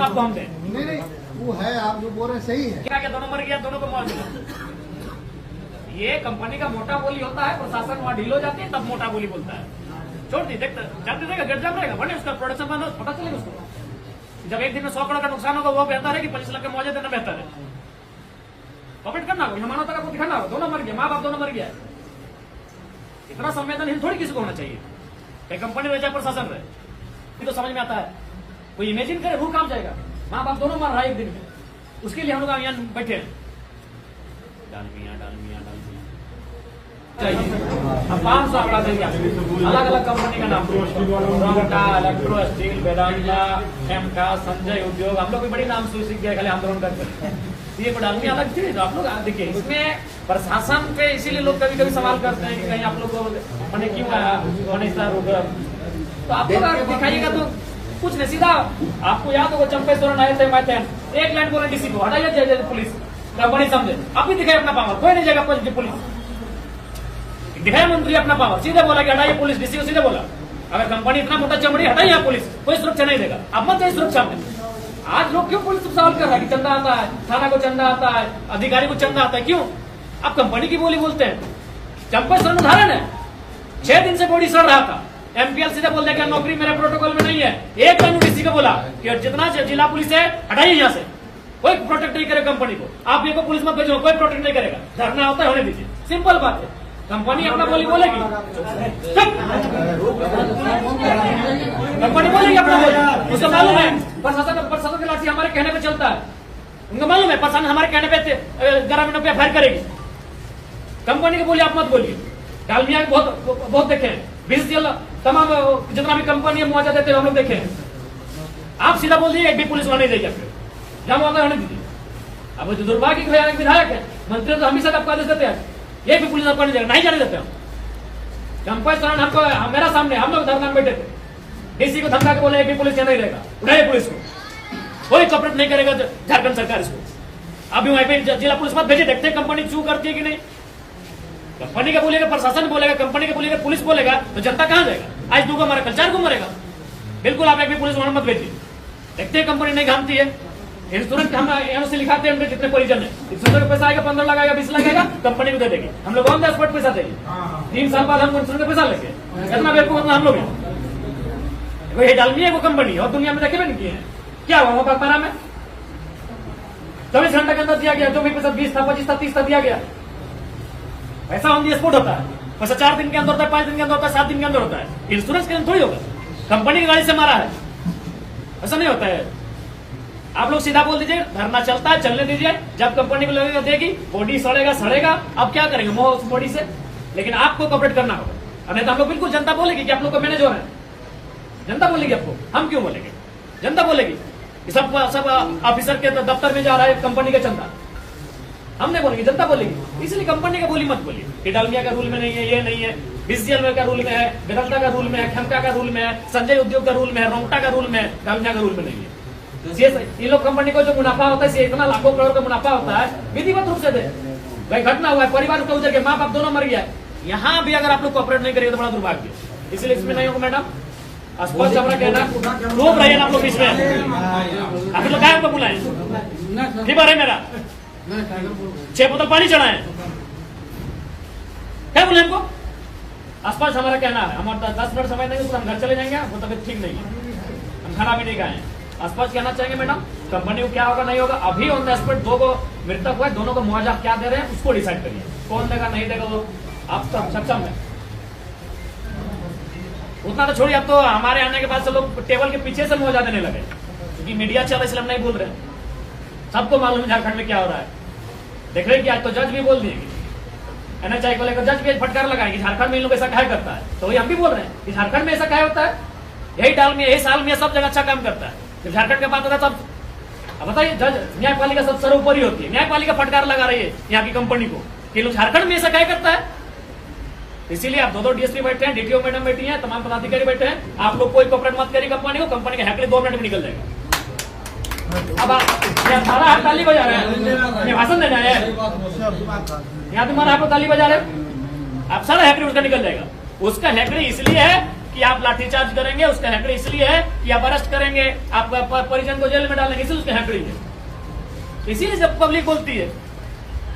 जवाब आपको हम दें? नहीं वो है, आप जो बोल रहे हैं सही है। क्या दोनों मर गया, दोनों को मौत मिला। ये कंपनी का मोटा बोली होता है, प्रशासन वहाँ ढील हो जाती है तब मोटा बोली बोलता है। छोड़ दी, देखते जब देगा गेट जम रहेगा, बने उसका प्रोडक्शन बंद हो, पता चलेगा उसको। जब एक दिन में 100 करोड़ का नुकसान होगा वो बेहतर है कि 25 लाख का मुआवजा देना बेहतर है। कॉपरेट करना होगा, मानवता का दिखाना होगा। दोनों मर गया, माँ बाप दोनों मर गया। इतना संवेदनशील थोड़ी किसी को होना चाहिए। एक कंपनी रहे चाहे प्रशासन रहे, तो समझ में आता है। कोई इमेजिन करे रूह काम जाएगा, माँ बाप दोनों मर रहा है एक दिन में, उसके लिए हम लोग यहाँ बैठे हैं। डालमिया हम 500 आंकड़ा देंगे। अलग अलग कंपनी का नाम, रोंगटा, इलेक्ट्रो स्टील, वेदांता, एमका, संजय उद्योग, हम लोग भी बड़ी नाम से सीख गए खाली आंदोलन करके। ये डालमिया अलग थी। तो आप लोग देखिए, इसमें प्रशासन पे इसीलिए लोग कभी कभी सवाल करते हैं कि कहीं आप लोग को मैंने क्यों आया, तो आप लोग दिखाइएगा तो कुछ नहीं, सीधा आपको याद होगा चंपेश्वर आए थे, एक लाइन बोले डीसी को हटाइए, पुलिस कंपनी समझे। अब भी दिखाई अपना पावर, कोई नहीं जाएगा पुलिस, दिखाया मंत्री अपना पावर, सीधे बोला कि हटाइए पुलिस, डीसी को सीधे बोला अगर कंपनी इतना मोटा चमड़ी हटाइए पुलिस, कोई सुरक्षा नहीं देगा। अब मत जाइए सुरक्षा में। आज लोग क्यों पुलिस सवाल कर रहा है कि चंदा आता है, थाना को चंदा आता है, अधिकारी को चंदा आता है, क्यों? आप कंपनी की बोली बोलते हैं। चंपेश्वर उदाहरण है, 6 दिन से बॉडी सड़ रहा था, एमपीएल सीधे बोल दिया नौकरी मेरे प्रोटोकॉल में नहीं है। एक लाइन डीसी को बोला कि जितना जिला पुलिस है हटाइए यहाँ से, कोई प्रोटेक्ट नहीं करेगा कंपनी को। आप ये को पुलिस मत भेजो, कोई प्रोटेक्ट नहीं करेगा, धरना होता है होने दीजिए, सिंपल बात है। कंपनी अपना बोली बोलेगी, कंपनी बोलेगी अपना बोली, उसको मालूम है प्रशासन की लाठी हमारे कहने पे चलता है, उनको मालूम है प्रशासन हमारे कहने पे ग्रामीणों पे एफआईआर करेगी। कंपनी की बोली आप मत बोलिए। डालमिया बहुत देखे हैं, बीसीएल तमाम जितना भी कंपनी मुआवजा देते हैं हम लोग देखे हैं। आप सीधा बोल दिए एक भी पुलिस वाला नहीं देगा, फिर जहां मुआवजा होने दीजिए। अब जो दुर्भाग्य के विधायक है, मंत्री तो हमेशा आपको आदेश देते हैं ये भी पुलिस आपको नहीं जाने देते हम। चंपेश्वर हमको मेरा सामने हम लोग धरना में बैठे थे, डीसी को धमका के बोले एक भी पुलिस नहीं रहेगा, उठाइए पुलिस को, कोई कॉपरेट नहीं करेगा झारखंड सरकार इसको। अभी वहीं पे जिला पुलिस मत भेजे, देखते हैं कंपनी चू करती है कि नहीं। कंपनी का बोलेगा, प्रशासन बोलेगा, कंपनी का बोलेगा, पुलिस बोलेगा, तो जनता कहां जाएगा? आज 2 को मरा, कल 4 को मरेगा। बिल्कुल आप एक भी पुलिस वहां मत भेजिए, देखते हैं कंपनी नहीं घामती है। इंश्योरेंस हम एनओसी लिखाते हैं, उनके जितने परिजन है, इंश्योरेंस का पैसा आएगा, 15 लाख आएगा, 20 लाख आएगा, कंपनी को दे देगी। हम लोग ऑन द स्पॉट पैसा देंगे, 3 साल बाद हम इंश्योरेंस का पैसा लेंगे। इतना बेवकूफ हम लोग ये डालमिया को कंपनी और दुनिया में देखे भी नहीं किए हैं। क्या हुआ बागबारा में 24 घंटे के अंदर दिया गया, जो भी पैसा 20 था, 25 था, 30 था, दिया गया। पैसा ऑन द स्पॉट होता है, पैसा 4 दिन के अंदर होता है, 5 दिन के अंदर होता है, 7 दिन के अंदर होता है। इंश्योरेंस के अंदर थोड़ी होगा, कंपनी की गाड़ी से मारा है, ऐसा नहीं होता है। आप लोग सीधा बोल दीजिए, धरना चलता है, चलने दीजिए, जब कंपनी को लगेगा देगी, बॉडी सड़ेगा, अब क्या करेंगे मोह उस बॉडी से। लेकिन आपको कॉपरेट करना होगा, नहीं तो हम लोग बिल्कुल जनता बोलेगी कि आप लोग को मैनेज हो रहे हैं। जनता बोलेगी आपको, हम क्यों बोलेंगे? जनता बोलेगी कि सब ऑफिसर के दफ्तर में जा रहा है कंपनी का चंदा, हम नहीं बोलेंगे, जनता बोलेगी। इसलिए कंपनी का बोली मत बोलिए कि डालमिया का रूल में नहीं है, ये नहीं है, बीसीएल का रूल में है, वेदांता का रूल में है, खेमका का रूल में है, संजय उद्योग का रूल में है, रोंगटा का रूल में है, डालमिया का रूल में नहीं है। ये लोग कंपनी को जो मुनाफा होता है, इतना लाखों करोड़ का मुनाफा होता है, विधिवत रूप से दे। भाई घटना हुआ है, परिवार को उजर के, माँ बाप दोनों मर गया, यहाँ भी अगर आप लोग कॉपरेट नहीं करेंगे तो बड़ा दुर्भाग्य। इसलिए इसमें नहीं होगा मैडम, स्पष्ट अपना कहना, चुप रहिए ना आप लोग इसमें। आप लोग क्या बुलाए ठीक है मेरा 6 बोतल पानी चढ़ाए, क्या बोले हमको? स्पष्ट हमारा कहना है, हमारा 10 मिनट समय नहीं, हम घर चले जाएंगे, वो तबियत ठीक नहीं है, हम खाना भी नहीं खाए। स्पष्ट कहना चाहेंगे मैडम, कंपनी को क्या होगा नहीं होगा, अभी ऑन द स्पॉट 2 को मृतक हुआ है, दोनों को मुआवजा क्या दे रहे हैं उसको डिसाइड करिए, कौन देगा नहीं देगा वो आप सब सक्षम है। उतना तो छोड़िए, अब तो हमारे आने के बाद से लोग टेबल के पीछे से मुआवजा देने लगे, क्योंकि मीडिया चल रहा है इसलिए हम नहीं बोल रहे हैं। सबको मालूम है झारखंड में क्या हो रहा है, देख रहे हैं कि आज तो जज भी बोल दिए, एनएचआई को लेकर जज भी फटकार लगाएंगे झारखंड में इन लोग ऐसा क्या करता है। तो वही हम भी बोल रहे हैं कि झारखंड में ऐसा क्या होता है, यही डाल में, यही साल में सब जगह अच्छा काम करता है। जब झारखंड के बात होता है तब अब बताइए, जज न्यायपालिका सब सर्वोपरि होती है, न्यायपालिका फटकार लगा रही है यहाँ की कंपनी को कि लोग झारखंड में ऐसा क्या करता है। इसीलिए आप 2 डीएसपी बैठे हैं, डीटीओ मैडम बैठी हैं, तमाम पदाधिकारी बैठे हैं, आप लोग कोई कॉपरेट मत करिए कंपनी को, कंपनी के हैकड़े 2 मिनट में निकल जाएगा। अब सारा हाथ ताली बजा रहे हैं, भाषण देना है यहाँ तुम्हारा हाथ ताली बजा रहे, आप सारा हैकड़े उसका निकल जाएगा। उसका हैकड़े इसलिए है कि आप लाठीचार्ज करेंगे, उसका हैकड़ी इसलिए है कि आप अरेस्ट करेंगे, आप परिजन को जेल में डालेंगे, इसलिए उसका हैकड़ी है। इसीलिए जब पब्लिक बोलती है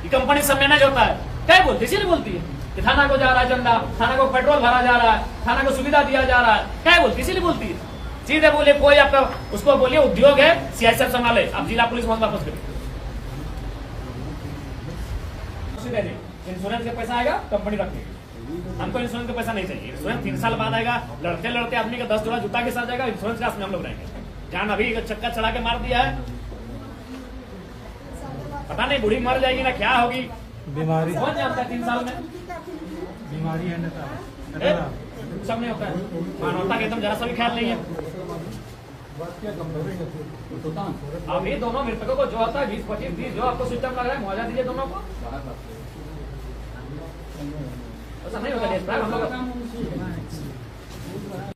कि कंपनी सब मैनेज होता है, क्या बोलती है? इसीलिए बोलती है कि थाना को जा रहा है चंदा, थाना को पेट्रोल भरा जा रहा है, थाना को सुविधा दिया जा रहा है, क्या बोलती है? इसीलिए बोलती है। सीधे बोले कोई आपका उसको बोलिए उद्योग है, सीआईएसएफ संभाले, आप जिला पुलिस वहां वापस करिए। इंश्योरेंस का पैसा आएगा, कंपनी रखेगी। हमको इंश्योरेंस का पैसा नहीं चाहिए। इंश्योरेंस 3 साल बाद आएगा, लड़ते लड़ते आदमी का 10 जोड़ा जूता के साथ जाएगा, इंश्योरेंस का हम लोग रहेंगे। जान अभी चक्का चढ़ा के मार दिया है, पता नहीं बूढ़ी मर जाएगी ना क्या होगी, बीमारी कौन जानता है 3 साल में। बीमारी है ना सब नहीं होता है, मानवता के एकदम जरा सा भी ख्याल नहीं है। अभी दोनों मृतकों को जो होता है 20-25 जो आपको सिस्टम लग रहा है मुआवजा दीजिए दोनों को। ऐसा नहीं होता हम लोग